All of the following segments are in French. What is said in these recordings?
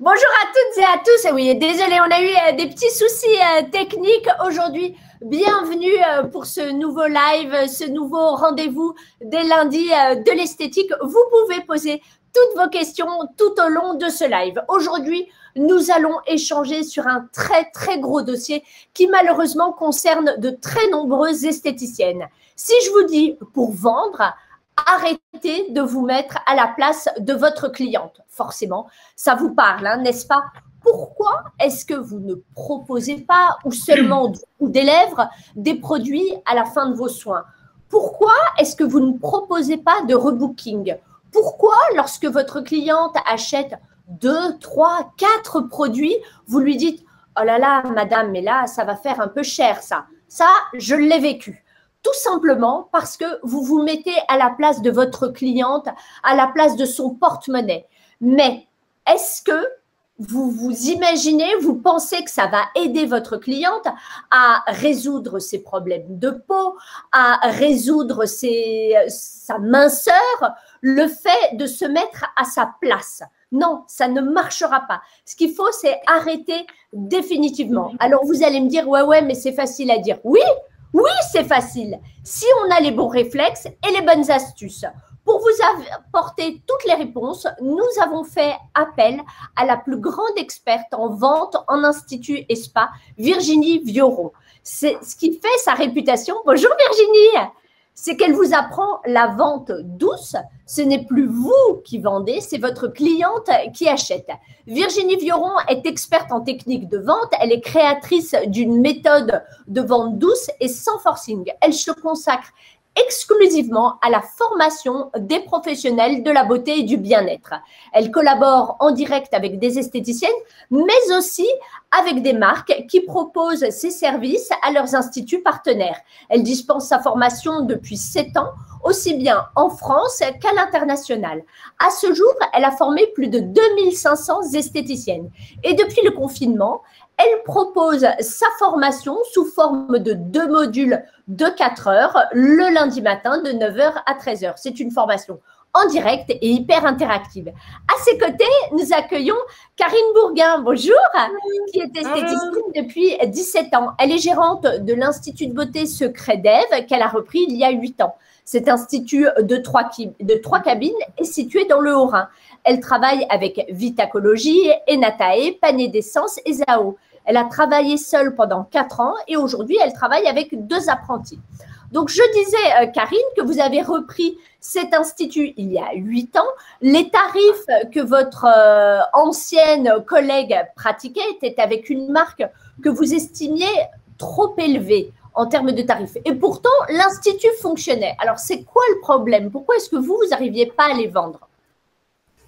Bonjour à toutes et à tous. Oui, désolé, on a eu des petits soucis techniques aujourd'hui. Bienvenue pour ce nouveau live, ce nouveau rendez-vous des lundis de l'esthétique. Vous pouvez poser toutes vos questions tout au long de ce live. Aujourd'hui, nous allons échanger sur un très gros dossier qui malheureusement concerne de très nombreuses esthéticiennes. Si je vous dis pour vendre, arrêtez de vous mettre à la place de votre cliente. Forcément, ça vous parle, hein, n'est-ce pas? Pourquoi est-ce que vous ne proposez pas ou seulement des lèvres des produits à la fin de vos soins? Pourquoi est-ce que vous ne proposez pas de rebooking? Pourquoi, lorsque votre cliente achète 2, 3, 4 produits, vous lui dites « Oh là là, madame, mais là, ça va faire un peu cher, ça. Ça, je l'ai vécu. » Tout simplement parce que vous vous mettez à la place de votre cliente, à la place de son porte-monnaie. Mais est-ce que vous vous imaginez, vous pensez que ça va aider votre cliente à résoudre ses problèmes de peau, à résoudre sa minceur, le fait de se mettre à sa place? Non, ça ne marchera pas. Ce qu'il faut, c'est arrêter définitivement. Alors, vous allez me dire, ouais, mais c'est facile à dire. Oui, c'est facile. Si on a les bons réflexes et les bonnes astuces. Pour vous apporter toutes les réponses, nous avons fait appel à la plus grande experte en vente en institut et spa, Virginie Vioron. C'est ce qui fait sa réputation. Bonjour Virginie. C'est qu'elle vous apprend la vente douce. Ce n'est plus vous qui vendez, c'est votre cliente qui achète. Virginie Vioron est experte en technique de vente. Elle est créatrice d'une méthode de vente douce et sans forcing. Elle se consacre exclusivement à la formation des professionnels de la beauté et du bien-être. Elle collabore en direct avec des esthéticiennes, mais aussi avec des marques qui proposent ses services à leurs instituts partenaires. Elle dispense sa formation depuis 7 ans, aussi bien en France qu'à l'international. À ce jour, elle a formé plus de 2500 esthéticiennes. Et depuis le confinement, elle propose sa formation sous forme de 2 modules de 4 heures le lundi matin de 9 h à 13 h. C'est une formation en direct et hyper interactive. À ses côtés, nous accueillons Karine Bourguin, bonjour, qui est esthéticienne depuis 17 ans. Elle est gérante de l'Institut de beauté Secret d'Ève qu'elle a repris il y a 8 ans. Cet institut de 3 cabines est situé dans le Haut-Rhin. Elle travaille avec Vitacologie, Enatae, Panier d'Essence et Zao. Elle a travaillé seule pendant 4 ans et aujourd'hui, elle travaille avec 2 apprentis. Donc, je disais, Karine, que vous avez repris cet institut il y a 8 ans. Les tarifs que votre ancienne collègue pratiquait étaient avec une marque que vous estimiez trop élevée en termes de tarifs. Et pourtant, l'institut fonctionnait. Alors, c'est quoi le problème? Pourquoi est-ce que vous n'arriviez pas à les vendre?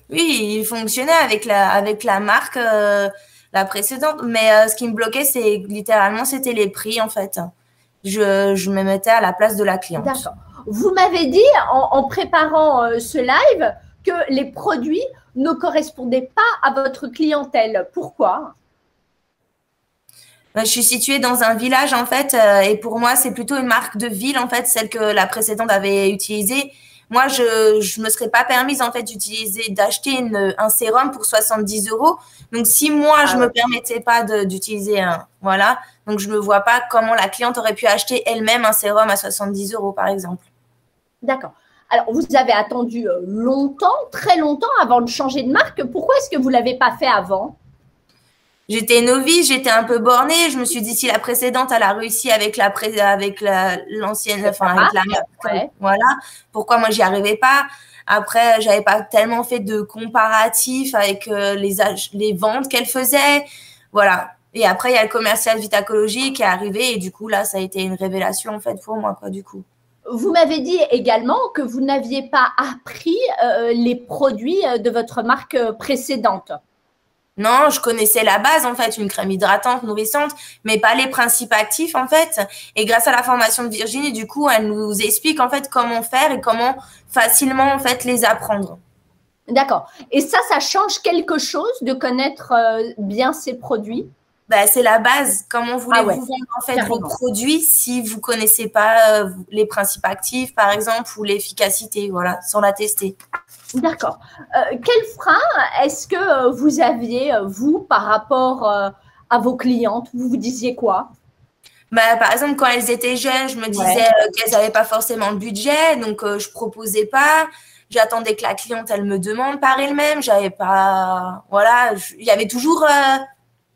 Oui, il fonctionnait avec la marque la précédente, mais ce qui me bloquait, c'est littéralement, c'était les prix en fait. Je me mettais à la place de la cliente. D'accord. Vous m'avez dit en préparant ce live que les produits ne correspondaient pas à votre clientèle. Pourquoi? Je suis située dans un village en fait, et pour moi, c'est plutôt une marque de ville en fait, celle que la précédente avait utilisée. Moi, je me serais pas permise en fait d'acheter un sérum pour 70 €. Donc, si moi, je me permettais pas d'utiliser voilà. Donc, je ne vois pas comment la cliente aurait pu acheter elle-même un sérum à 70 € par exemple. D'accord. Alors, vous avez attendu longtemps, très longtemps avant de changer de marque. Pourquoi est-ce que vous l'avez pas fait avant? J'étais novice, j'étais un peu bornée. Je me suis dit, si la précédente, elle a réussi avec l'ancienne, enfin, avec la marque, voilà. Pourquoi moi, j'y arrivais pas? Après, j'avais pas tellement fait de comparatif avec les ventes qu'elle faisait. Voilà. Et après, il y a le commercial Vitacologie qui est arrivé. Et du coup, là, ça a été une révélation, en fait, pour moi, quoi, du coup. Vous m'avez dit également que vous n'aviez pas appris les produits de votre marque précédente. Non, je connaissais la base, en fait, une crème hydratante, nourrissante, mais pas les principes actifs, en fait. Et grâce à la formation de Virginie, du coup, elle nous explique, en fait, comment faire et comment facilement, en fait, les apprendre. D'accord. Et ça change quelque chose de connaître bien ces produits? Bah, c'est la base. Comment voulez-vous vendre en fait vos produits si vous connaissez pas les principes actifs, par exemple, ou l'efficacité, voilà, sans la tester. D'accord. Quel frein est-ce que vous aviez, vous, par rapport à vos clientes? Vous vous disiez quoi? Bah, par exemple, quand elles étaient jeunes, je me disais qu'elles n'avaient pas forcément le budget, donc je proposais pas. J'attendais que la cliente, elle me demande par elle-même. J'avais pas… Voilà, il y avait toujours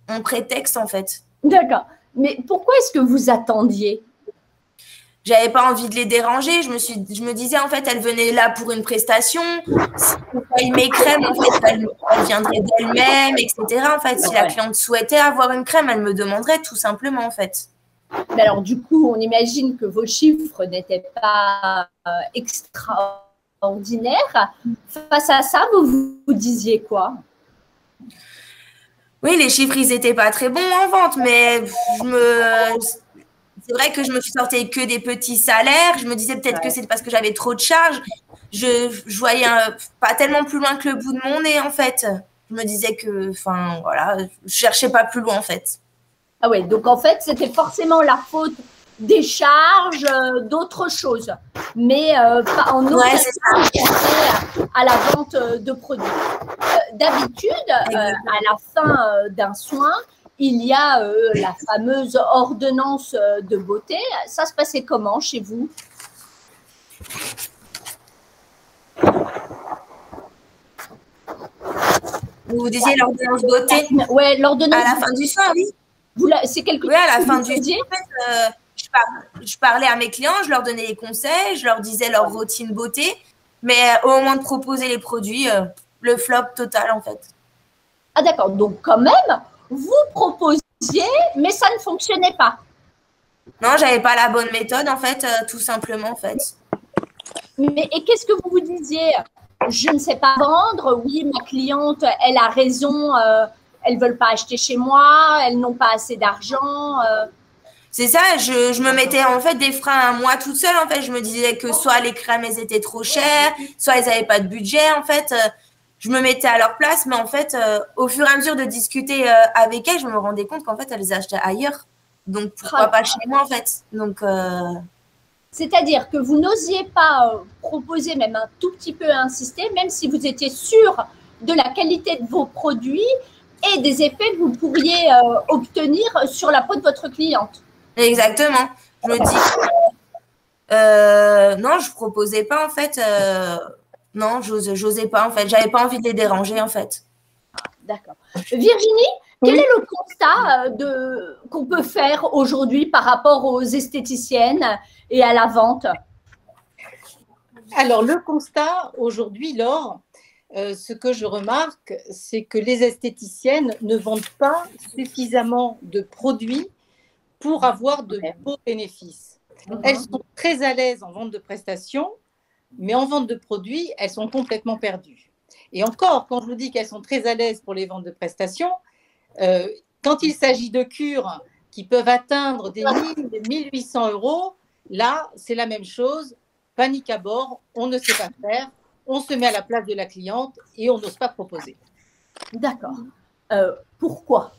un prétexte, en fait. D'accord. Mais pourquoi est-ce que vous attendiez? J'avais pas envie de les déranger. Je me disais, en fait, elles venaient là pour une prestation. Si elles mes crèmes, en fait, elles viendraient d'elles-mêmes, etc. En fait, si la cliente souhaitait avoir une crème, elle me demanderait tout simplement, en fait. Mais alors, du coup, on imagine que vos chiffres n'étaient pas extraordinaires. Face à ça, vous disiez quoi? Oui, les chiffres, ils n'étaient pas très bons en vente, mais c'est vrai que je me suis sortie que des petits salaires. Je me disais peut-être que c'est parce que j'avais trop de charges. Je voyais pas tellement plus loin que le bout de mon nez, en fait. Je me disais que, enfin, voilà, je cherchais pas plus loin, en fait. Ah ouais, donc en fait, c'était forcément la faute des charges, d'autres choses, mais pas en aucun cas à la vente de produits. D'habitude, à la fin d'un soin, il y a la fameuse ordonnance de beauté. Ça se passait comment chez vous? Vous disiez l'ordonnance beauté? Oui, l'ordonnance. À la fin du soin, oui. C'est quelque chose. Oui, à la fin du soin, en fait, je parlais à mes clients, je leur donnais les conseils, je leur disais leur routine beauté, mais au moment de proposer les produits, le flop total, en fait. Ah d'accord, donc quand même, vous proposiez, mais ça ne fonctionnait pas. Non, j'avais pas la bonne méthode, en fait, tout simplement, en fait. Mais et qu'est-ce que vous vous disiez? Je ne sais pas vendre, oui, ma cliente, elle a raison, elles ne veulent pas acheter chez moi, elles n'ont pas assez d'argent. C'est ça, je me mettais en fait des freins à moi toute seule, en fait. Je me disais que soit les crèmes, elles étaient trop chères, soit elles n'avaient pas de budget, en fait. Je me mettais à leur place, mais en fait, au fur et à mesure de discuter avec elles, je me rendais compte qu'en fait, elles les achetaient ailleurs. Donc, pourquoi pas chez moi, en fait. Donc, c'est-à-dire que vous n'osiez pas proposer, même un tout petit peu insister, même si vous étiez sûr de la qualité de vos produits et des effets que vous pourriez obtenir sur la peau de votre cliente. Exactement. Je me dis non, je proposais pas, en fait. Non, j'osais pas, en fait. J'avais pas envie de les déranger, en fait. D'accord. Virginie, quel est le constat qu'on peut faire aujourd'hui par rapport aux esthéticiennes et à la vente? Alors, le constat aujourd'hui, Laure, ce que je remarque, c'est que les esthéticiennes ne vendent pas suffisamment de produits pour avoir de beaux bénéfices. Elles sont très à l'aise en vente de prestations, mais en vente de produits, elles sont complètement perdues. Et encore, quand je vous dis qu'elles sont très à l'aise pour les ventes de prestations, quand il s'agit de cures qui peuvent atteindre des 1000, des 1800 €, là, c'est la même chose. Panique à bord, on ne sait pas faire, on se met à la place de la cliente et on n'ose pas proposer. D'accord. Pourquoi?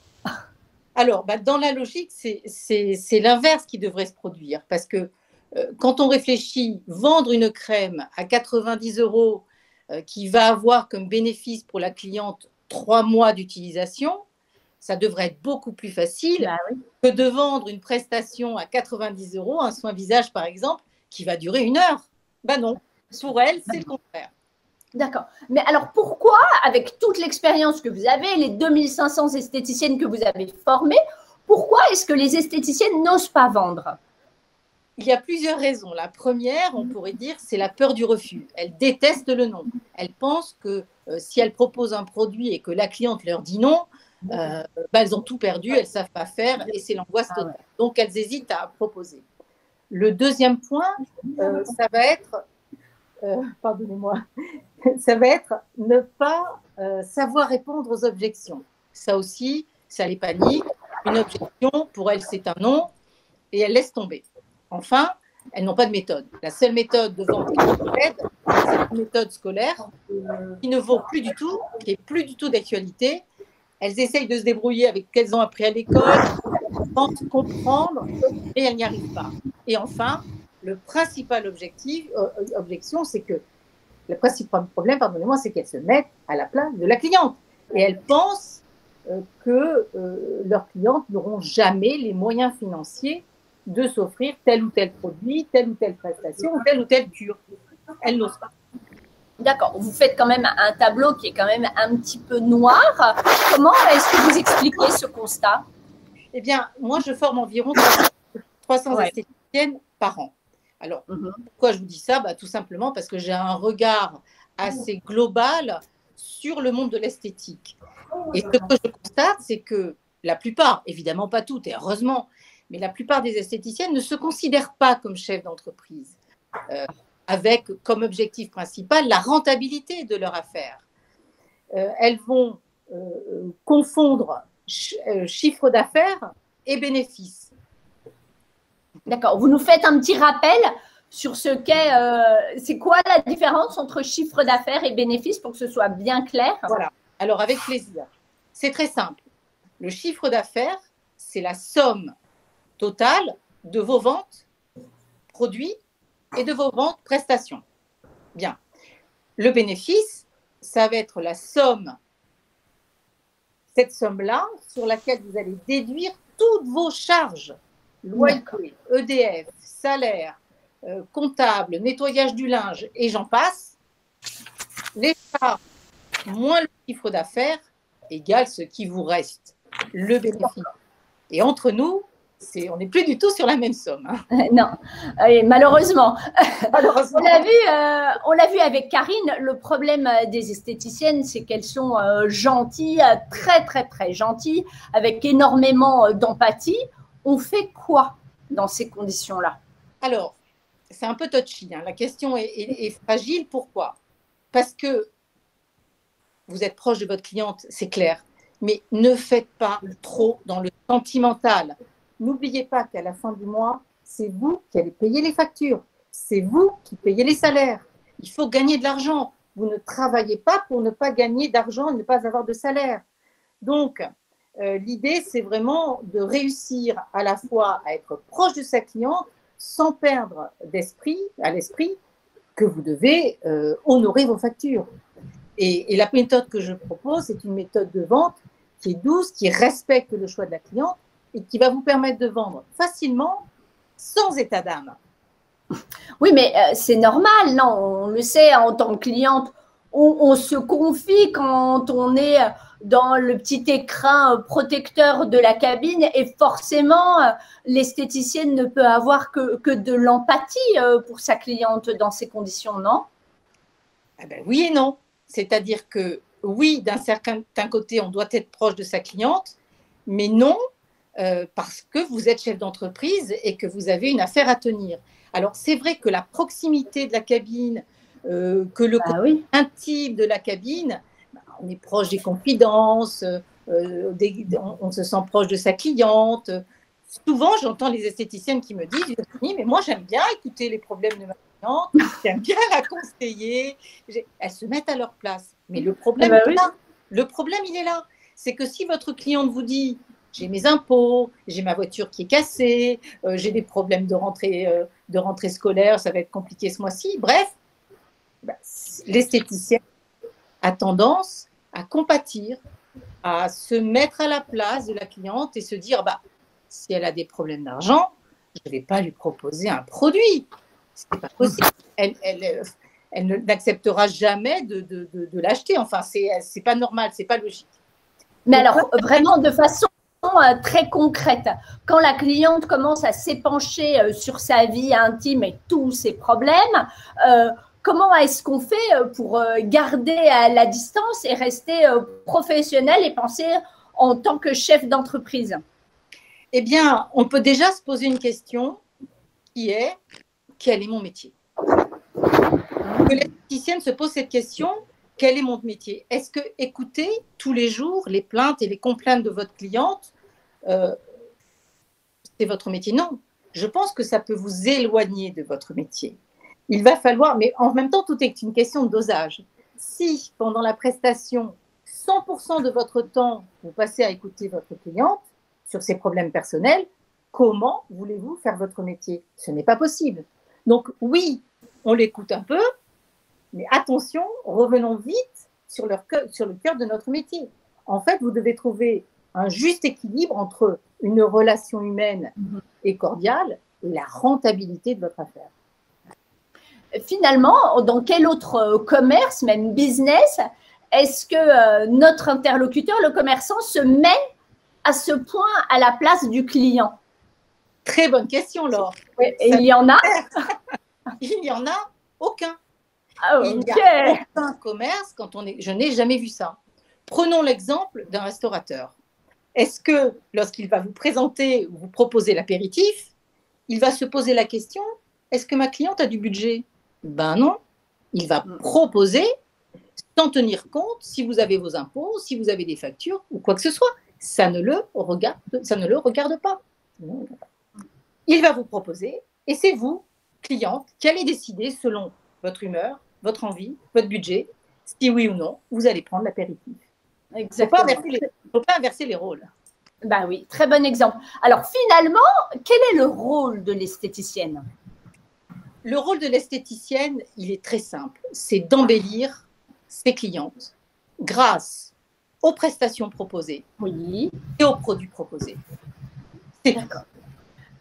Alors, dans la logique, c'est l'inverse qui devrait se produire. Parce que quand on réfléchit, vendre une crème à 90 € qui va avoir comme bénéfice pour la cliente 3 mois d'utilisation, ça devrait être beaucoup plus facile que de vendre une prestation à 90 €, un soin visage par exemple, qui va durer 1 heure. Ben non, pour elle, c'est le contraire. D'accord. Mais alors pourquoi, avec toute l'expérience que vous avez, les 2500 esthéticiennes que vous avez formées, pourquoi est-ce que les esthéticiennes n'osent pas vendre? Il y a plusieurs raisons. La première, on pourrait dire, c'est la peur du refus. Elles détestent le non. Elles pensent que si elles proposent un produit et que la cliente leur dit non, elles ont tout perdu, elles ne savent pas faire et c'est l'angoisse totale. Donc, elles hésitent à proposer. Le deuxième point, ça va être, pardonnez-moi, ça va être ne pas savoir répondre aux objections. Ça aussi, ça les panique. Une objection, pour elles, c'est un non et elles laissent tomber. Enfin, elles n'ont pas de méthode. La seule méthode de vente qui aide, c'est une méthode scolaire qui ne vaut plus du tout, qui n'est plus du tout d'actualité. elles essayent de se débrouiller avec ce qu'elles ont appris à l'école, elles pensent comprendre et elles n'y arrivent pas. Et enfin, le principal objection, c'est que le principal problème, pardonnez-moi, c'est qu'elles se mettent à la place de la cliente. Et elles pensent que leurs clientes n'auront jamais les moyens financiers de s'offrir tel ou tel produit, telle ou telle prestation, ou telle cure. Elles n'osent pas. D'accord, vous faites quand même un tableau qui est quand même un petit peu noir. Comment est-ce que vous expliquez ce constat? Eh bien, moi, je forme environ 300 esthéticiennes par an. Alors, pourquoi je vous dis ça? Tout simplement parce que j'ai un regard assez global sur le monde de l'esthétique. Et ce que je constate, c'est que la plupart, évidemment pas toutes, et heureusement, mais la plupart des esthéticiennes ne se considèrent pas comme chefs d'entreprise, avec comme objectif principal la rentabilité de leur affaire. Elles vont confondre chiffre d'affaires et bénéfices. D'accord. Vous nous faites un petit rappel sur ce qu'est, c'est quoi la différence entre chiffre d'affaires et bénéfice pour que ce soit bien clair? Voilà. Alors, avec plaisir. C'est très simple. Le chiffre d'affaires, c'est la somme totale de vos ventes produits et de vos ventes prestations. Bien. Le bénéfice, ça va être la somme, cette somme-là, sur laquelle vous allez déduire toutes vos charges. Loyer, EDF, salaire, comptable, nettoyage du linge, et j'en passe. Les charges moins le chiffre d'affaires égale ce qui vous reste, le bénéfice. Et entre nous, on n'est plus du tout sur la même somme. Hein. Non, malheureusement. On l'a vu avec Karine, le problème des esthéticiennes, c'est qu'elles sont gentilles, très, très, très gentilles, avec énormément d'empathie. On fait quoi dans ces conditions-là? Alors, c'est un peu touchy. Hein. La question est fragile. Pourquoi? Parce que vous êtes proche de votre cliente, c'est clair. Mais ne faites pas trop dans le sentimental. N'oubliez pas qu'à la fin du mois, c'est vous qui allez payer les factures. C'est vous qui payez les salaires. Il faut gagner de l'argent. Vous ne travaillez pas pour ne pas gagner d'argent et ne pas avoir de salaire. Donc, l'idée, c'est vraiment de réussir à la fois à être proche de sa cliente sans perdre à l'esprit que vous devez honorer vos factures. Et la méthode que je propose, c'est une méthode de vente qui est douce, qui respecte le choix de la cliente et qui va vous permettre de vendre facilement sans état d'âme. Oui, mais c'est normal, non? On le sait, en tant que cliente, on se confie quand on est dans le petit écrin protecteur de la cabine et forcément, l'esthéticienne ne peut avoir que de l'empathie pour sa cliente dans ces conditions, non? Eh ben, oui et non. C'est-à-dire que oui, d'un certain côté, on doit être proche de sa cliente, mais non, parce que vous êtes chef d'entreprise et que vous avez une affaire à tenir. Alors, c'est vrai que la proximité de la cabine, que le côté intime de la cabine, on est proche des confidences, on se sent proche de sa cliente. Souvent, j'entends les esthéticiennes qui me disent « mais moi, j'aime bien écouter les problèmes de ma cliente, j'aime bien la conseiller. » Elles se mettent à leur place. Mais le problème, il est là. C'est que si votre cliente vous dit « j'ai mes impôts, j'ai ma voiture qui est cassée, j'ai des problèmes de rentrée scolaire, ça va être compliqué ce mois-ci. » Bref, l'esthéticienne a tendance à compatir, à se mettre à la place de la cliente et se dire si elle a des problèmes d'argent, je ne vais pas lui proposer un produit. Ce n'est pas possible. Elle n'acceptera jamais de l'acheter. Enfin, c'est pas normal, c'est pas logique. Mais alors, vraiment de façon très concrète, quand la cliente commence à s'épancher sur sa vie intime et tous ses problèmes, comment est-ce qu'on fait pour garder la distance et rester professionnel et penser en tant que chef d'entreprise? Eh bien, on peut déjà se poser une question qui est « quel est mon métier ?» Que l'esthéticienne se pose cette question « quel est mon métier ?» Est-ce que écouter tous les jours les plaintes et les complaintes de votre cliente, c'est votre métier? Non. Je pense que ça peut vous éloigner de votre métier. Il va falloir, mais en même temps, tout est une question de dosage. Si, pendant la prestation, 100% de votre temps, vous passez à écouter votre cliente sur ses problèmes personnels, comment voulez-vous faire votre métier? Ce n'est pas possible. Donc oui, on l'écoute un peu, mais attention, revenons vite sur le cœur de notre métier. En fait, vous devez trouver un juste équilibre entre une relation humaine et cordiale et la rentabilité de votre affaire. Finalement, dans quel autre commerce, même business, est-ce que notre interlocuteur, le commerçant, se met à ce point à la place du client? Très bonne question, Laure. Et il y en a? Il n'y en a aucun. Ah, il n'y a aucun commerce quand on est. Je n'ai jamais vu ça. Prenons l'exemple d'un restaurateur. Est-ce que lorsqu'il va vous présenter ou vous proposer l'apéritif, il va se poser la question, est-ce que ma cliente a du budget? Ben non. Il va proposer sans tenir compte si vous avez vos impôts, si vous avez des factures ou quoi que ce soit. Ça ne le regarde pas. Il va vous proposer et c'est vous, cliente, qui allez décider selon votre humeur, votre envie, votre budget, si oui ou non, vous allez prendre l'apéritif. Exactement. Il ne faut pas inverser les rôles. Ben oui, très bon exemple. Alors finalement, quel est le rôle de l'esthéticienne? Le rôle de l'esthéticienne, il est très simple. C'est d'embellir ses clientes grâce aux prestations proposées et aux produits proposés. D'accord.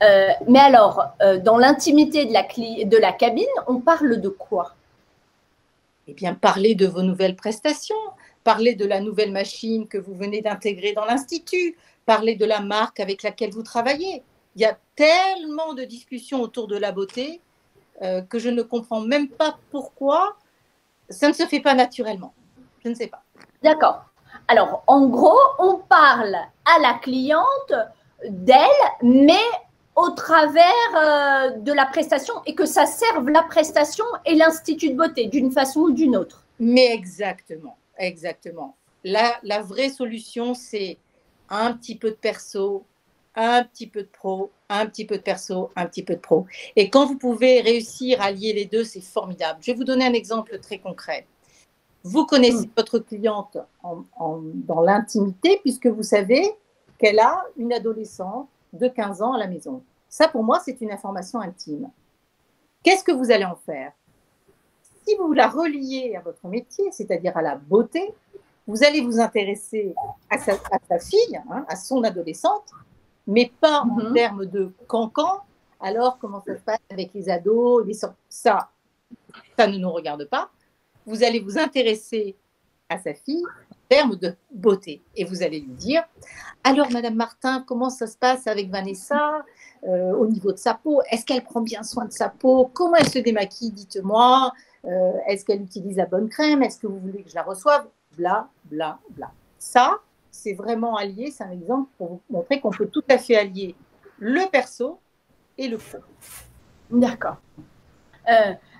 Mais alors, dans l'intimité de la cabine, on parle de quoi? Eh bien, parler de vos nouvelles prestations, parler de la nouvelle machine que vous venez d'intégrer dans l'Institut, parler de la marque avec laquelle vous travaillez. Il y a tellement de discussions autour de la beauté que je ne comprends même pas pourquoi ça ne se fait pas naturellement. Je ne sais pas. D'accord. Alors, en gros, on parle à la cliente d'elle, mais au travers de la prestation et que ça serve la prestation et l'Institut de beauté d'une façon ou d'une autre. Mais exactement, exactement. La vraie solution, c'est un petit peu de perso, un petit peu de pro, un petit peu de perso, un petit peu de pro. Et quand vous pouvez réussir à lier les deux, c'est formidable. Je vais vous donner un exemple très concret. Vous connaissez votre cliente dans l'intimité puisque vous savez qu'elle a une adolescente de 15 ans à la maison. Ça, pour moi, c'est une information intime. Qu'est-ce que vous allez en faire? Si vous la reliez à votre métier, c'est-à-dire à la beauté, vous allez vous intéresser à sa fille, à son adolescente, mais pas en termes de cancan. Alors, comment ça se passe avec les ados, ça ne nous regarde pas. Vous allez vous intéresser à sa fille en termes de beauté. Et vous allez lui dire, alors Madame Martin, comment ça se passe avec Vanessa au niveau de sa peau? Est-ce qu'elle prend bien soin de sa peau? Comment elle se démaquille? Dites-moi. Est-ce qu'elle utilise la bonne crème? Est-ce que vous voulez que je la reçoive? Bla, bla, bla. Ça, c'est vraiment allié. C'est un exemple pour vous montrer qu'on peut tout à fait allier le perso et le pro. D'accord.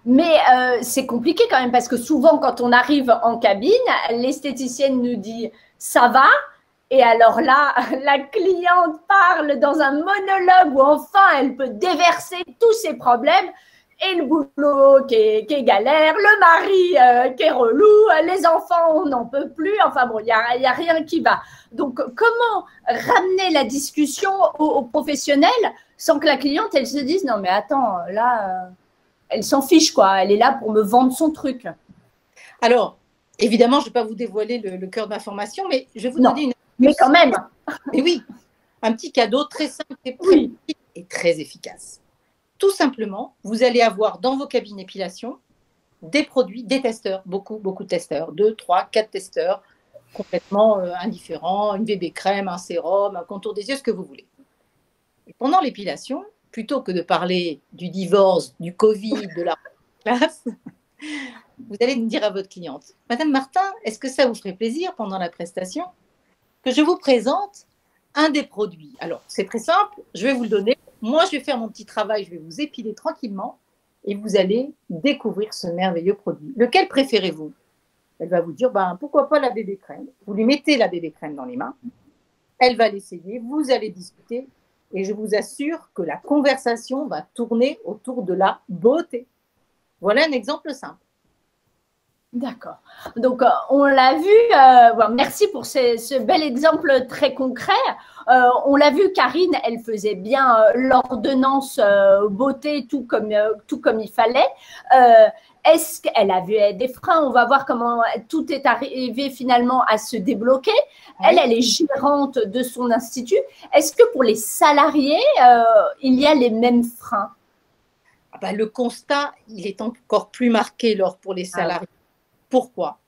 Mais c'est compliqué quand même parce que souvent quand on arrive en cabine, l'esthéticienne nous dit « ça va ?» et alors là, la cliente parle dans un monologue où enfin elle peut déverser tous ses problèmes et le boulot qui est galère, le mari qui est relou, les enfants on n'en peut plus, enfin bon, il y a rien qui va. Donc comment ramener la discussion aux professionnels sans que la cliente elle se dise « non mais attends, là… elle s'en fiche, quoi. Elle est là pour me vendre son truc. » Alors, évidemment, je ne vais pas vous dévoiler le cœur de l'information, mais je vais vous donner une… Mais quand même. Mais oui, un petit cadeau très simple et très efficace. Tout simplement, vous allez avoir dans vos cabines d'épilation des produits, des testeurs, beaucoup de testeurs, 2, 3, 4 testeurs, complètement indifférents, une bébé crème, un sérum, un contour des yeux, ce que vous voulez. Et pendant l'épilation, plutôt que de parler du divorce, du Covid, de la classe, vous allez dire à votre cliente, « Madame Martin, est-ce que ça vous ferait plaisir pendant la prestation que je vous présente un des produits? » Alors, c'est très simple, je vais vous le donner. Moi, je vais faire mon petit travail, je vais vous épiler tranquillement et vous allez découvrir ce merveilleux produit. Lequel préférez-vous? Elle va vous dire, pourquoi pas la bébé crème? Vous lui mettez la bébé crème dans les mains, elle va l'essayer, vous allez discuter. Et je vous assure que la conversation va tourner autour de la beauté. Voilà un exemple simple. D'accord. Donc, on l'a vu, bon, merci pour ce bel exemple très concret. On l'a vu, Karine, elle faisait bien l'ordonnance beauté, tout comme il fallait. Est-ce qu'elle a vu des freins? On va voir comment tout est arrivé finalement à se débloquer. Elle est gérante de son institut. Est-ce que pour les salariés, il y a les mêmes freins? Le constat, il est encore plus marqué pour les salariés. Pourquoi?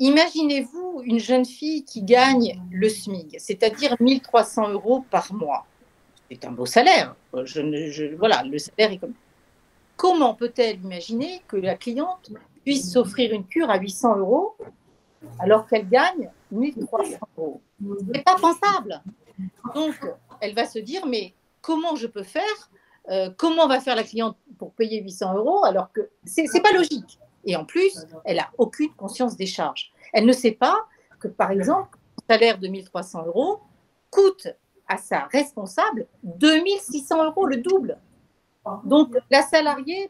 Imaginez-vous une jeune fille qui gagne le SMIC, c'est-à-dire 1 300 € par mois. C'est un beau salaire. Voilà, le salaire est comme... Comment peut-elle imaginer que la cliente puisse s'offrir une cure à 800 € alors qu'elle gagne 1 300 €? Ce n'est pas pensable. Donc, elle va se dire, mais comment je peux faire? Comment va faire la cliente pour payer 800 € alors que ce n'est pas logique? Et en plus, elle n'a aucune conscience des charges. Elle ne sait pas que, par exemple, un salaire de 1 300 € coûte à sa responsable 2 600 €, le double. Donc, la salariée,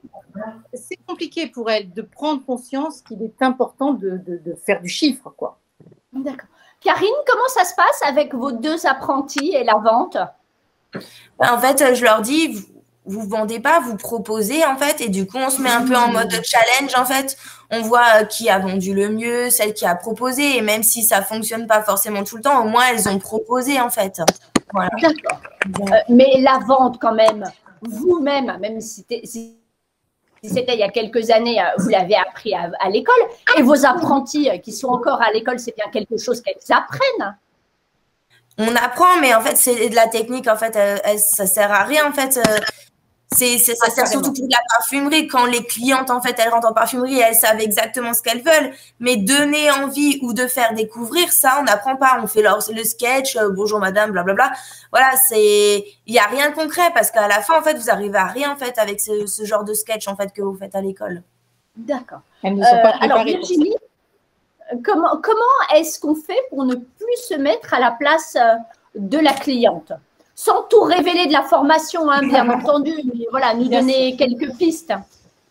c'est compliqué pour elle de prendre conscience qu'il est important de faire du chiffre, quoi. D'accord. Karine, comment ça se passe avec vos 2 apprentis et la vente? En fait, je leur dis, vous vendez pas, vous proposez en fait, et du coup on se met un peu en mode challenge en fait. On voit qui a vendu le mieux, celle qui a proposé, et même si ça fonctionne pas forcément tout le temps, au moins elles ont proposé en fait. Voilà. D'accord. Mais la vente quand même, vous-même, même si c'était il y a quelques années, vous l'avez appris à l'école, et vos apprentis qui sont encore à l'école, c'est bien quelque chose qu'elles apprennent. On apprend, mais en fait c'est de la technique, en fait ça sert à rien en fait. Ça sert surtout pour la parfumerie. Quand les clientes, en fait, elles rentrent en parfumerie, elles savent exactement ce qu'elles veulent. Mais donner envie ou de faire découvrir, ça, on n'apprend pas. On fait le sketch, bonjour madame, blablabla. Voilà, il n'y a rien de concret parce qu'à la fin, en fait, vous arrivez à rien, en fait, avec ce genre de sketch, en fait, que vous faites à l'école. D'accord. Elles ne sont pas préparées. Alors, Virginie, comment est-ce qu'on fait pour ne plus se mettre à la place de la cliente? Sans tout révéler de la formation, hein, bien entendu, mais voilà, nous donner quelques pistes.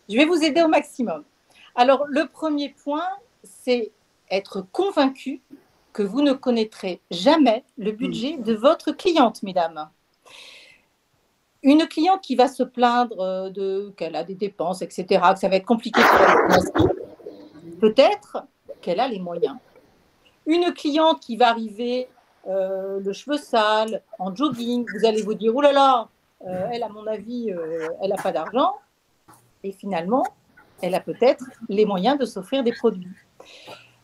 Je vais vous aider au maximum. Alors, le premier point, c'est être convaincu que vous ne connaîtrez jamais le budget de votre cliente, mesdames. Une cliente qui va se plaindre qu'elle a des dépenses, etc., que ça va être compliqué pour elle, peut-être qu'elle a les moyens. Une cliente qui va arriver... le cheveu sale, en jogging, vous allez vous dire, oh là là, elle, à mon avis, elle n'a pas d'argent. Et finalement, elle a peut-être les moyens de s'offrir des produits.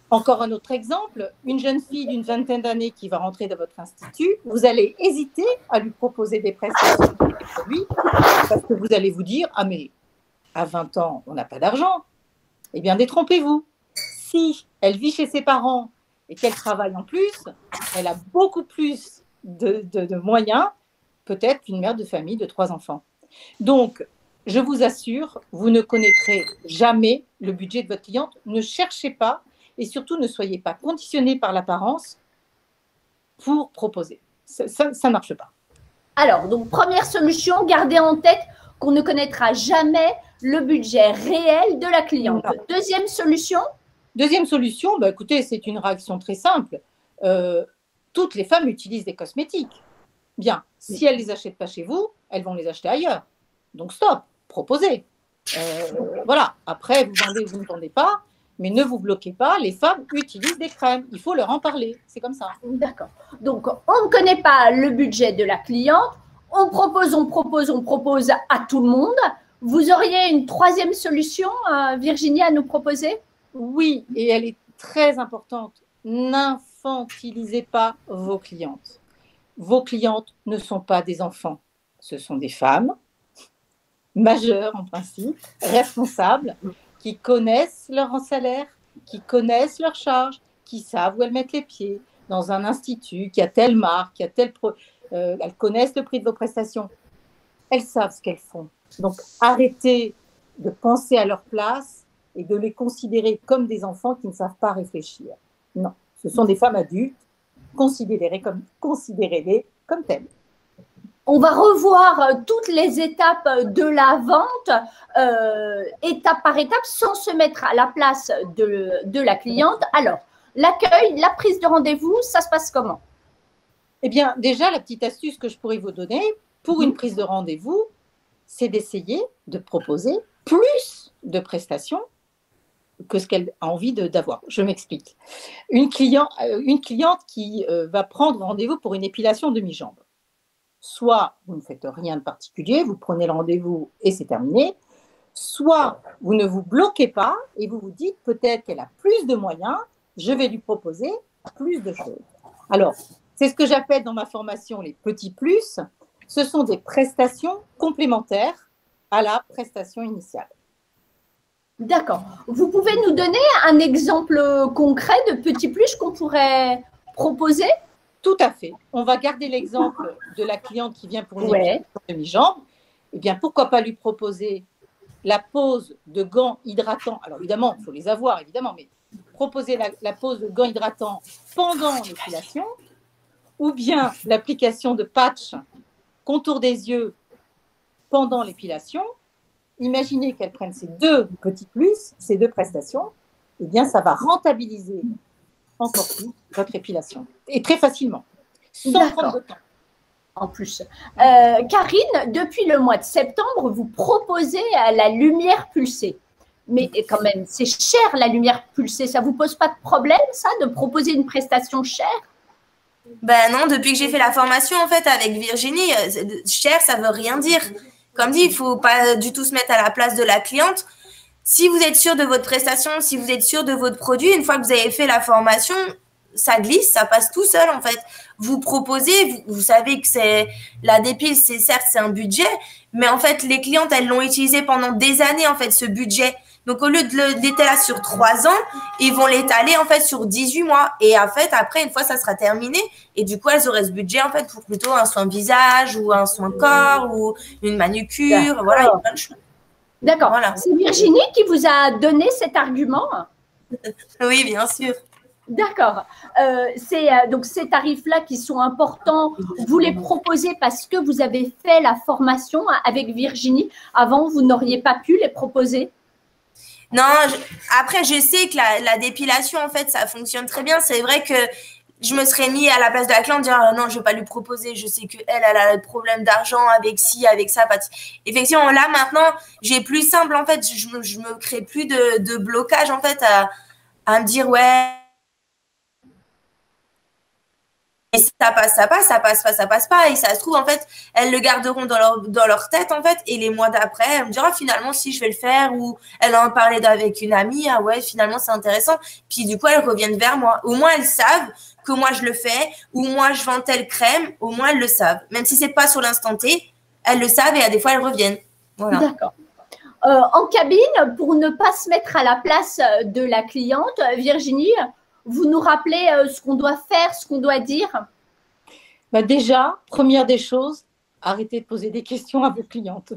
Encore un autre exemple, une jeune fille d'une vingtaine d'années qui va rentrer dans votre institut, vous allez hésiter à lui proposer des prestations, des produits, parce que vous allez vous dire, ah mais à 20 ans, on n'a pas d'argent. Eh bien, détrompez-vous. Si elle vit chez ses parents, et qu'elle travaille en plus, elle a beaucoup plus de moyens, peut-être qu'une mère de famille de 3 enfants. Donc, je vous assure, vous ne connaîtrez jamais le budget de votre cliente. Ne cherchez pas et surtout ne soyez pas conditionné par l'apparence pour proposer. Ça ne marche pas. Alors, donc, première solution, gardez en tête qu'on ne connaîtra jamais le budget réel de la cliente. Deuxième solution? Deuxième solution, écoutez, c'est une réaction très simple. Toutes les femmes utilisent des cosmétiques. Bien, si elles ne les achètent pas chez vous, elles vont les acheter ailleurs. Donc stop, proposez. Voilà, après, vous vendez ou vous ne vendez pas, mais ne vous bloquez pas, les femmes utilisent des crèmes. Il faut leur en parler, c'est comme ça. D'accord. Donc, on ne connaît pas le budget de la cliente, on propose à tout le monde. Vous auriez une troisième solution, Virginie, à nous proposer? Oui, et elle est très importante. N'infantilisez pas vos clientes. Vos clientes ne sont pas des enfants. Ce sont des femmes majeures en principe, responsables, qui connaissent leur salaire, qui connaissent leurs charges, qui savent où elles mettent les pieds dans un institut, qui a telle marque, qui a elles connaissent le prix de vos prestations. Elles savent ce qu'elles font. Donc, arrêtez de penser à leur place et de les considérer comme des enfants qui ne savent pas réfléchir. Non, ce sont des femmes adultes, considérez-les comme telles. On va revoir toutes les étapes de la vente, étape par étape, sans se mettre à la place de la cliente. Alors, l'accueil, la prise de rendez-vous, ça se passe comment? Eh bien, déjà, la petite astuce que je pourrais vous donner pour une prise de rendez-vous, c'est d'essayer de proposer plus de prestations que ce qu'elle a envie d'avoir. Je m'explique. Une cliente qui va prendre rendez-vous pour une épilation de mi-jambe. Soit vous ne faites rien de particulier, vous prenez le rendez-vous et c'est terminé. Soit vous ne vous bloquez pas et vous vous dites peut-être qu'elle a plus de moyens, je vais lui proposer plus de choses. Alors, c'est ce que j'appelle dans ma formation les petits plus. Ce sont des prestations complémentaires à la prestation initiale. D'accord. Vous pouvez nous donner un exemple concret de petit plus qu'on pourrait proposer? Tout à fait. On va garder l'exemple de la cliente qui vient pour une épilation de mi-jambe. Eh bien, pourquoi pas lui proposer la pose de gants hydratants? Alors, évidemment, il faut les avoir, évidemment, mais proposer la pose de gants hydratants pendant l'épilation, ou bien l'application de patch contour des yeux pendant l'épilation. Imaginez qu'elle prenne ces deux petits plus, ces deux prestations, eh bien, ça va rentabiliser encore plus votre épilation. Et très facilement, sans prendre de temps. En plus. Karine, depuis le mois de septembre, vous proposez la lumière pulsée. Mais quand même, c'est cher la lumière pulsée. Ça ne vous pose pas de problème, ça, de proposer une prestation chère? Ben non, depuis que j'ai fait la formation, en fait, avec Virginie, cher, ça veut rien dire. Comme dit, il ne faut pas du tout se mettre à la place de la cliente. Si vous êtes sûr de votre prestation, si vous êtes sûr de votre produit, une fois que vous avez fait la formation, ça glisse, ça passe tout seul, en fait. Vous proposez, vous savez que c'est la dépile, c'est certes, c'est un budget, mais en fait, les clientes, elles l'ont utilisé pendant des années, en fait, ce budget. Donc, au lieu de l'étaler sur 3 ans, ils vont l'étaler, en fait, sur 18 mois. Et en fait, après, une fois, ça sera terminé. Et du coup, elles auraient ce budget, en fait, pour plutôt un soin visage ou un soin corps ou une manucure. Voilà, il y a plein de choses. D'accord. Voilà. C'est Virginie qui vous a donné cet argument? Oui, bien sûr. D'accord. Donc, ces tarifs-là qui sont importants, vous les proposez parce que vous avez fait la formation avec Virginie. Avant, vous n'auriez pas pu les proposer? Non, après, je sais que la dépilation, en fait, ça fonctionne très bien. C'est vrai que je me serais mis à la place de la cliente, dire non, je ne vais pas lui proposer. Je sais qu'elle a le problème d'argent avec ci, avec ça. Effectivement, là, maintenant, j'ai plus simple, en fait. Je me crée plus de blocage, en fait, à me dire, ouais, et ça passe, ça passe, ça passe pas, ça passe pas. Et ça se trouve, en fait, elles le garderont dans leur tête, en fait. Et les mois d'après, elles me diront, finalement, si je vais le faire. Ou elles en parlaient avec une amie. Ah ouais, finalement, c'est intéressant. Puis du coup, elles reviennent vers moi. Au moins, elles savent que moi, je le fais. Ou moi, je vends telle crème. Au moins, elles le savent. Même si c'est pas sur l'instant T, elles le savent et à des fois, elles reviennent. Voilà. D'accord. En cabine, pour ne pas se mettre à la place de la cliente, Virginie, vous nous rappelez ce qu'on doit faire, ce qu'on doit dire? Bah déjà, première des choses, arrêtez de poser des questions à vos clientes.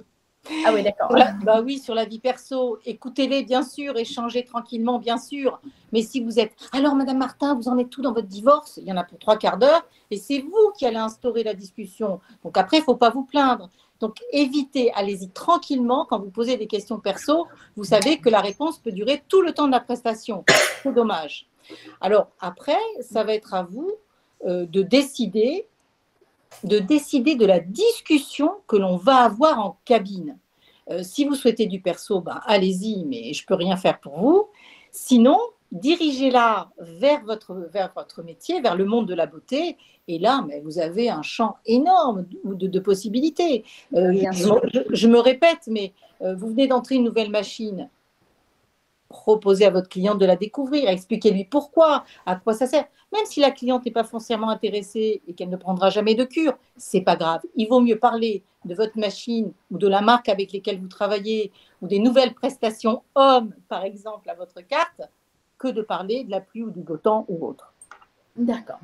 Ah oui, d'accord. Bah oui, sur la vie perso, écoutez-les bien sûr, échangez tranquillement bien sûr. Mais si vous êtes, alors Madame Martin, vous en êtes tout dans votre divorce? Il y en a pour 3/4 d'heure et c'est vous qui allez instaurer la discussion. Donc après, il ne faut pas vous plaindre. Donc évitez, allez-y tranquillement quand vous posez des questions perso. Vous savez que la réponse peut durer tout le temps de la prestation. C'est dommage. Alors après, ça va être à vous de décider de la discussion que l'on va avoir en cabine. Si vous souhaitez du perso, ben, allez-y, mais je ne peux rien faire pour vous. Sinon, dirigez-la vers votre métier, vers le monde de la beauté. Et là, mais vous avez un champ énorme de possibilités. Je me répète, mais vous venez d'entrer une nouvelle machine. Proposez à votre cliente de la découvrir, expliquez-lui pourquoi, à quoi ça sert. Même si la cliente n'est pas foncièrement intéressée et qu'elle ne prendra jamais de cure, c'est pas grave. Il vaut mieux parler de votre machine ou de la marque avec laquelle vous travaillez ou des nouvelles prestations hommes, par exemple, à votre carte, que de parler de la pluie ou du beau temps ou autre. D'accord.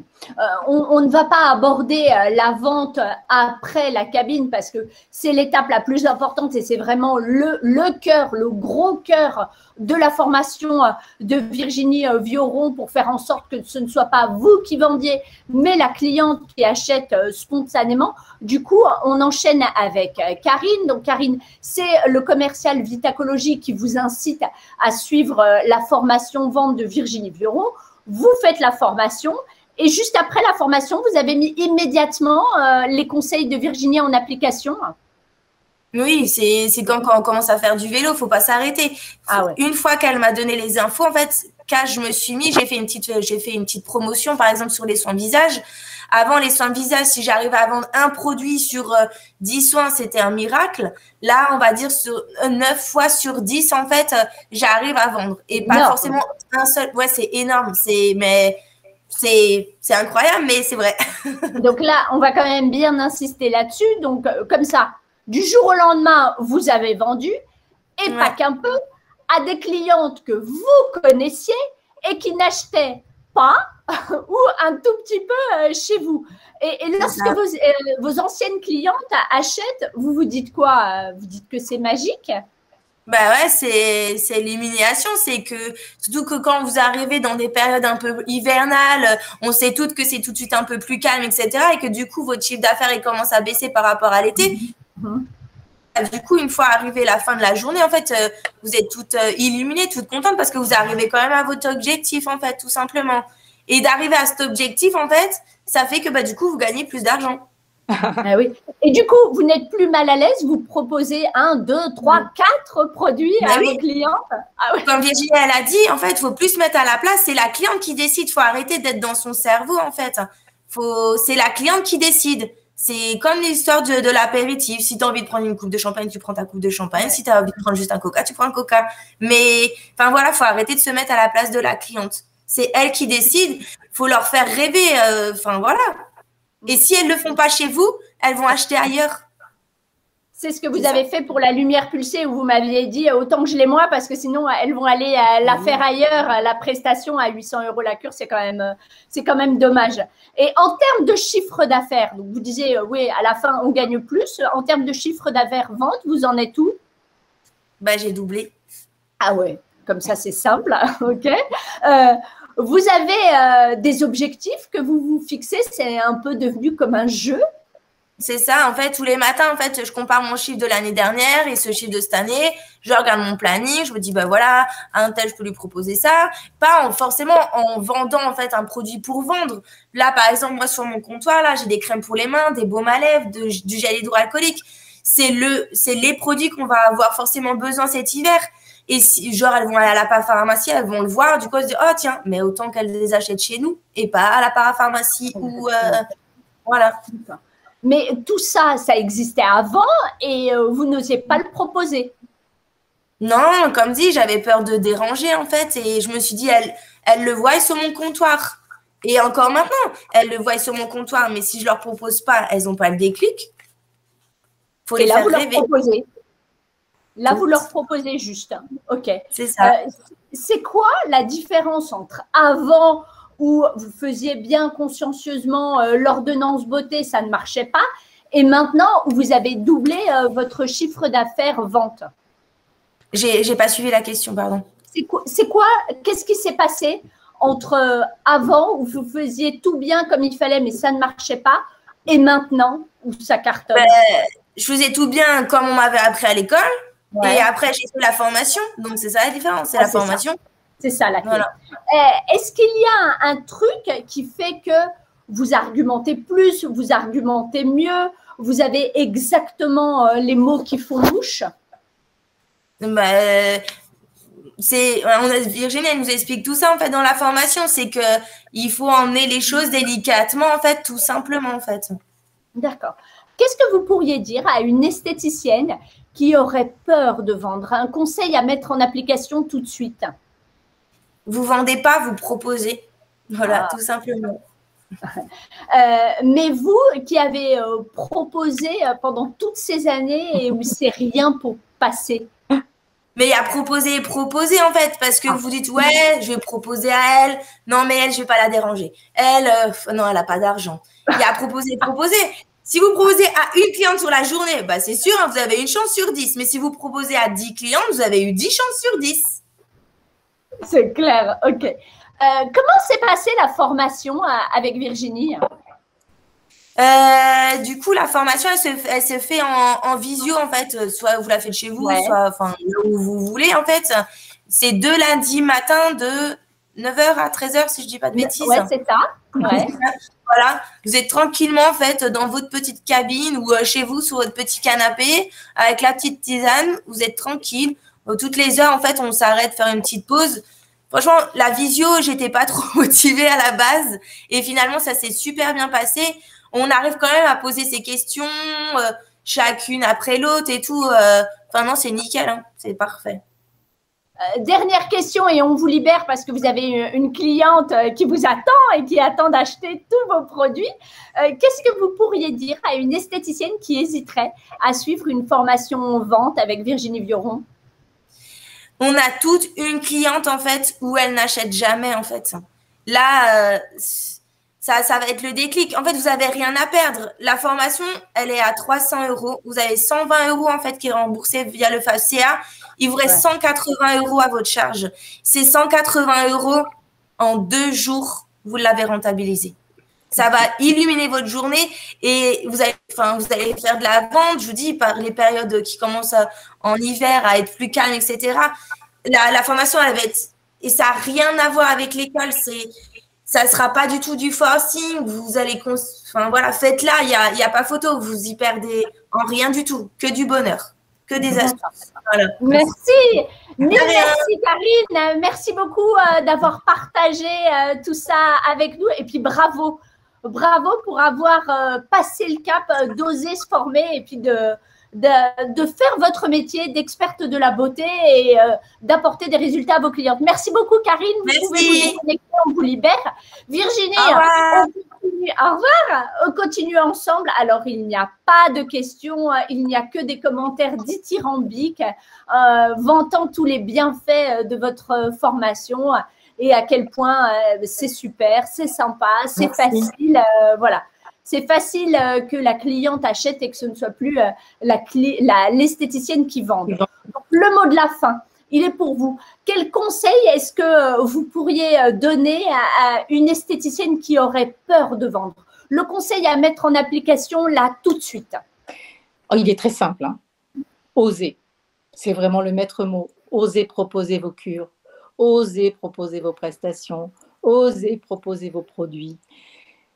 On ne va pas aborder la vente après la cabine parce que c'est l'étape la plus importante et c'est vraiment le cœur, le gros cœur de la formation de Virginie Vioron pour faire en sorte que ce ne soit pas vous qui vendiez, mais la cliente qui achète spontanément. Du coup, on enchaîne avec Karine. Donc, Karine, c'est le commercial Vitacologie qui vous incite à suivre la formation vente de Virginie Vioron. Vous faites la formation et juste après la formation, vous avez mis immédiatement les conseils de Virginie en application. Oui, c'est quand on commence à faire du vélo, faut pas s'arrêter. Ah ouais. Une fois qu'elle m'a donné les infos, en fait, quand je me suis mis, j'ai fait une petite promotion, par exemple, sur les soins de visage. Avant, les soins de visage, si j'arrivais à vendre un produit sur 10 soins, c'était un miracle. Là, on va dire sur 9 fois sur 10, en fait, j'arrive à vendre. Et pas forcément un seul. Ouais, c'est énorme. C'est incroyable, mais c'est vrai. Donc là, on va quand même bien insister là-dessus. Donc, comme ça, du jour au lendemain, vous avez vendu, et pas qu'un peu, à des clientes que vous connaissiez et qui n'achetaient pas ou un tout petit peu chez vous. Et lorsque vos anciennes clientes achètent, vous vous dites quoi? Vous dites que c'est magique? Bah ouais, c'est l'élimination, c'est que surtout que quand vous arrivez dans des périodes un peu hivernales, on sait toutes que c'est tout de suite un peu plus calme, etc. Et que du coup, votre chiffre d'affaires il commence à baisser par rapport à l'été. Du coup, une fois arrivé la fin de la journée, en fait, vous êtes toutes illuminées, toutes contentes parce que vous arrivez quand même à votre objectif, en fait, tout simplement. Et d'arriver à cet objectif, en fait, ça fait que du coup, vous gagnez plus d'argent. Ah oui. Et du coup, vous n'êtes plus mal à l'aise, vous proposez 1, 2, 3, 4 produits à vos clientes. Ah oui. Comme Virginie, elle a dit, en fait, il faut plus se mettre à la place. C'est la cliente qui décide. Il faut arrêter d'être dans son cerveau, en fait. C'est la cliente qui décide. C'est comme l'histoire de l'apéritif. Si tu as envie de prendre une coupe de champagne, tu prends ta coupe de champagne. Ouais. Si tu as envie de prendre juste un coca, tu prends un coca. Mais, enfin voilà, il faut arrêter de se mettre à la place de la cliente. C'est elle qui décide. Il faut leur faire rêver. Enfin voilà. Et si elles ne le font pas chez vous, elles vont acheter ailleurs. C'est ce que vous avez fait pour la lumière pulsée où vous m'aviez dit autant que je l'ai moi parce que sinon elles vont aller la faire ailleurs. La prestation à 800 € la cure, c'est quand même dommage. Et en termes de chiffre d'affaires, donc vous disiez oui, à la fin on gagne plus. En termes de chiffre d'affaires vente, vous en êtes où? J'ai doublé. Ah ouais, comme ça c'est simple, ok. Vous avez des objectifs que vous vous fixez, c'est un peu devenu comme un jeu. C'est ça, en fait, tous les matins, en fait, je compare mon chiffre de l'année dernière et ce chiffre de cette année. Je regarde mon planning, je me dis, voilà, à un tel, je peux lui proposer ça. Pas forcément en vendant, en fait, un produit pour vendre. Là, par exemple, moi, sur mon comptoir, là, j'ai des crèmes pour les mains, des baumes à lèvres, du gel hydroalcoolique. C'est les produits qu'on va avoir forcément besoin cet hiver. Et si, genre, elles vont aller à la parapharmacie, elles vont le voir, du coup, elles se disent, oh, tiens, mais autant qu'elles les achètent chez nous et pas à la parapharmacie ou, voilà. Mais tout ça, ça existait avant et vous n'osiez pas le proposer. Non, comme dit, j'avais peur de déranger, en fait, et je me suis dit, elles le voient sur mon comptoir. Et encore maintenant, elles le voient sur mon comptoir, mais si je leur propose pas, elles n'ont pas le déclic. Faut les faire rêver. Là, vous leur proposez juste. OK. C'est ça. C'est quoi la différence entre avant où vous faisiez bien consciencieusement l'ordonnance beauté, ça ne marchait pas, et maintenant où vous avez doublé votre chiffre d'affaires vente? J'ai pas suivi la question, pardon. C'est quoi qu'est-ce qui s'est passé entre avant où vous faisiez tout bien comme il fallait, mais ça ne marchait pas, et maintenant où ça cartonne? Je faisais tout bien comme on m'avait appris à l'école. Ouais. Et après, j'ai fait la formation. Donc, c'est ça la différence, c'est la formation. C'est ça la clé. Voilà. Est-ce qu'il y a un truc qui fait que vous argumentez plus, vous argumentez mieux, vous avez exactement les mots qui font mouche? Virginie, elle nous explique tout ça en fait dans la formation. C'est qu'il faut emmener les choses délicatement, en fait, tout simplement, en fait. D'accord. Qu'est-ce que vous pourriez dire à une esthéticienne qui aurait peur de vendre? Un conseil à mettre en application tout de suite. Vous vendez pas, vous proposez. Voilà, tout simplement. Mais vous qui avez proposé pendant toutes ces années et où c'est rien pour passer. Mais il y a proposer et proposer en fait, parce que vous dites ouais, je vais proposer à elle. Non, mais elle, je vais pas la déranger. Elle, non, elle a pas d'argent. Il y a proposer et proposer. Si vous proposez à une cliente sur la journée, bah c'est sûr, hein, vous avez une chance sur 10. Mais si vous proposez à 10 clientes, vous avez eu 10 chances sur 10. C'est clair, ok. Comment s'est passée la formation avec Virginie? Du coup, la formation, elle se fait en visio, en fait. Soit vous la faites chez vous, soit là où vous voulez, en fait. C'est 2 lundis matin de 9h à 13h, si je dis pas de bêtises. Ouais, c'est ça. Ouais. Voilà. Vous êtes tranquillement, en fait, dans votre petite cabine ou chez vous, sur votre petit canapé, avec la petite tisane. Vous êtes tranquille. Toutes les heures, en fait, on s'arrête faire une petite pause. Franchement, la visio, j'étais pas trop motivée à la base. Et finalement, ça s'est super bien passé. On arrive quand même à poser ces questions chacune après l'autre et tout. Enfin, non, c'est nickel. Hein. C'est parfait. Dernière question et on vous libère parce que vous avez une cliente qui vous attend et qui attend d'acheter tous vos produits. Qu'est-ce que vous pourriez dire à une esthéticienne qui hésiterait à suivre une formation vente avec Virginie Vioron? On a toute une cliente, en fait, où elle n'achète jamais, en fait. Là, ça va être le déclic. En fait, vous n'avez rien à perdre. La formation, elle est à 300 €. Vous avez 120 € en fait qui est remboursé via le FACA. Il vous reste 180 € à votre charge. Ces 180 € en 2 jours, vous l'avez rentabilisé. Ça va illuminer votre journée et vous allez faire de la vente. Je vous dis, par les périodes qui commencent en hiver à être plus calmes, etc. La formation, elle va être… Et ça n'a rien à voir avec l'école. Ça ne sera pas du tout du forcing. Vous allez… Enfin, voilà, faites-la. Il y a pas photo. Vous y perdez en rien du tout. Que du bonheur. Que des astuces. Voilà. Merci. Merci, Karine. Merci beaucoup d'avoir partagé tout ça avec nous. Et puis, bravo. Bravo pour avoir passé le cap, d'oser se former et puis de faire votre métier d'experte de la beauté et d'apporter des résultats à vos clientes. Merci beaucoup, Karine. Vous pouvez vous déconnecter, on vous libère. Virginie, au revoir. On continue ensemble. Alors, il n'y a pas de questions, il n'y a que des commentaires dithyrambiques vantant tous les bienfaits de votre formation et à quel point c'est super, c'est sympa, c'est facile. Voilà. C'est facile que la cliente achète et que ce ne soit plus l'esthéticienne qui vende. Donc, le mot de la fin, il est pour vous. Quel conseil est-ce que vous pourriez donner à une esthéticienne qui aurait peur de vendre? Le conseil à mettre en application là tout de suite. Oh, il est très simple. Hein. Osez. C'est vraiment le maître mot. Osez proposer vos cures. Osez proposer vos prestations. Osez proposer vos produits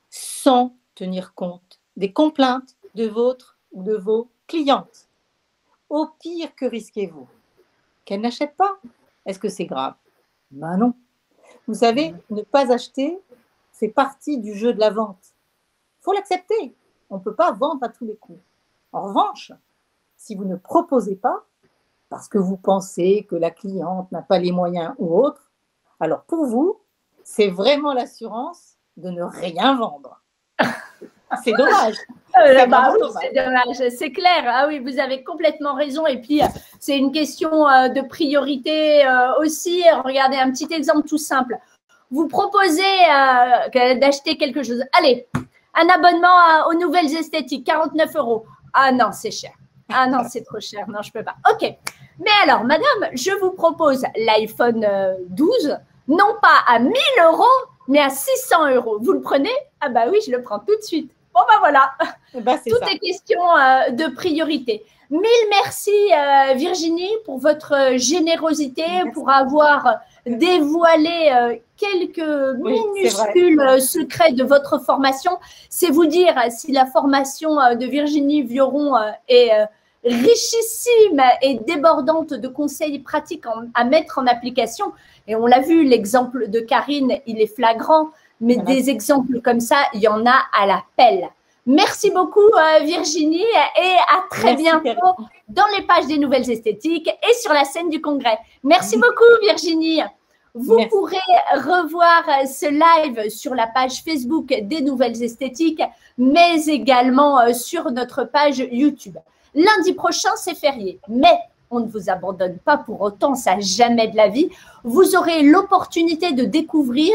sans tenir compte des complaintes de votre ou de vos clientes. Au pire, que risquez-vous? Qu'elles n'achètent pas? Est-ce que c'est grave? Ben non. Vous savez, ne pas acheter fait partie du jeu de la vente. Il faut l'accepter. On ne peut pas vendre à tous les coups. En revanche, si vous ne proposez pas, parce que vous pensez que la cliente n'a pas les moyens ou autre, alors pour vous, c'est vraiment l'assurance de ne rien vendre. C'est dommage. C'est dommage, c'est clair. Ah oui, vous avez complètement raison. Et puis, c'est une question de priorité aussi. Regardez un petit exemple tout simple. Vous proposez d'acheter quelque chose. Allez, un abonnement aux nouvelles esthétiques, 49 €. Ah non, c'est cher. Ah non, c'est trop cher. Non, je ne peux pas. OK. Mais alors, madame, je vous propose l'iPhone 12, non pas à 1 000 €, mais à 600 €. Vous le prenez? Ah bah oui, je le prends tout de suite. Bon, ben voilà. Tout est question de priorité. Mille merci, Virginie, pour votre générosité, pour avoir dévoilé quelques minuscules secrets de votre formation. C'est vous dire si la formation de Virginie Vioron est richissime et débordante de conseils pratiques à mettre en application. Et on l'a vu, l'exemple de Karine, il est flagrant. Mais des exemples comme ça, il y en a à la pelle. Merci beaucoup, Virginie, et à très bientôt dans les pages des Nouvelles Esthétiques et sur la scène du Congrès. Merci beaucoup, Virginie. Vous pourrez revoir ce live sur la page Facebook des Nouvelles Esthétiques, mais également sur notre page YouTube. Lundi prochain, c'est férié, mais On ne vous abandonne pas pour autant, ça jamais de la vie. Vous aurez l'opportunité de découvrir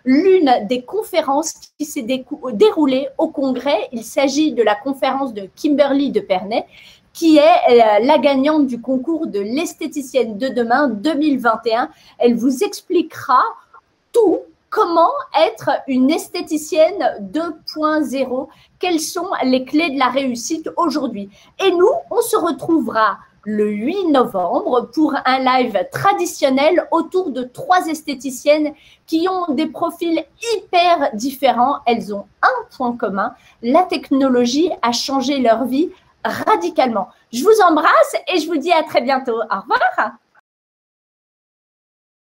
l'une des conférences qui s'est déroulée au congrès. Il s'agit de la conférence de Kimberly de Pernay, qui est la gagnante du concours de l'esthéticienne de demain 2021. Elle vous expliquera tout. Comment être une esthéticienne 2.0? Quelles sont les clés de la réussite aujourd'hui? Et nous, on se retrouvera le 8 novembre pour un live traditionnel autour de 3 esthéticiennes qui ont des profils hyper différents. Elles ont un point commun, la technologie a changé leur vie radicalement. Je vous embrasse et je vous dis à très bientôt. Au revoir.